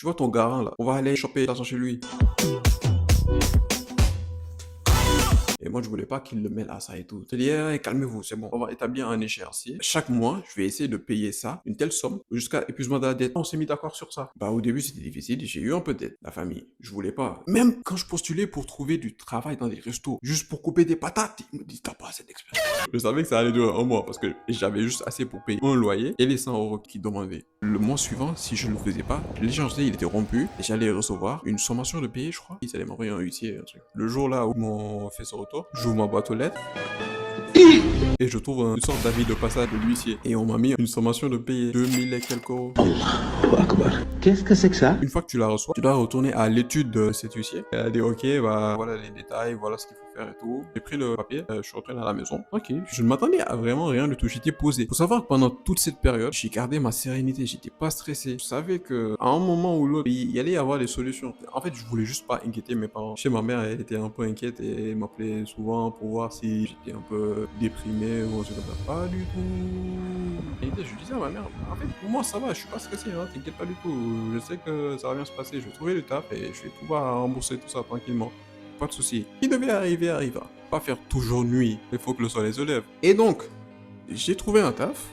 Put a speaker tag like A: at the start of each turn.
A: Tu vois ton garant là, on va aller choper l'argent chez lui. Et moi, je voulais pas qu'il le mêle à ça et tout. Je dis, hey, calmez-vous, c'est bon. On va établir un échéancier. Chaque mois, je vais essayer de payer ça, une telle somme, jusqu'à épuisement de la dette. On s'est mis d'accord sur ça. Bah, au début, c'était difficile. J'ai eu un peu d'aide. La famille, je voulais pas. Même quand je postulais pour trouver du travail dans des restos, juste pour couper des patates, ils me disent, t'as pas assez d'expérience. Je savais que ça allait durer un mois parce que j'avais juste assez pour payer un loyer et les 100 euros qu'ils demandaient. Le mois suivant, si je ne le faisais pas, l'échéancier, il était rompu et j'allais recevoir une sommation de payer, je crois. Ils allaient m'envoyer un huissier, un truc. Le jour là où ils m'ont fait ce retour, j'ouvre ma boîte aux lettres et je trouve une sorte d'avis de passage de l'huissier. Et on m'a mis une sommation de payer 2000 et quelques euros.
B: Allahu Akbar. Qu'est-ce que c'est que ça?
A: Une fois que tu la reçois, tu dois retourner à l'étude de cet huissier. Elle a dit, ok, bah voilà les détails, voilà ce qu'il faut faire et tout. J'ai pris le papier, je suis retourné à la maison. Ok, je ne m'attendais à vraiment rien du tout. J'étais posé. Faut savoir que pendant toute cette période, j'ai gardé ma sérénité. J'étais pas stressé. Je savais que à un moment ou l'autre, il y allait y avoir des solutions. En fait, je voulais juste pas inquiéter mes parents. Chez ma mère, elle était un peu inquiète et elle m'appelait souvent pour voir si j'étais un peu déprimé ou un truc comme ça. Pas du tout. Et je disais à ma mère, en fait, pour moi ça va, je suis pas stressé, hein, t'inquiète pas du tout. Je sais que ça va bien se passer. Je vais trouver le taf et je vais pouvoir rembourser tout ça tranquillement. Pas de souci. Ce qui devait arriver arriva. Pas faire toujours nuit. Il faut que le soleil se lève. Et donc, j'ai trouvé un taf.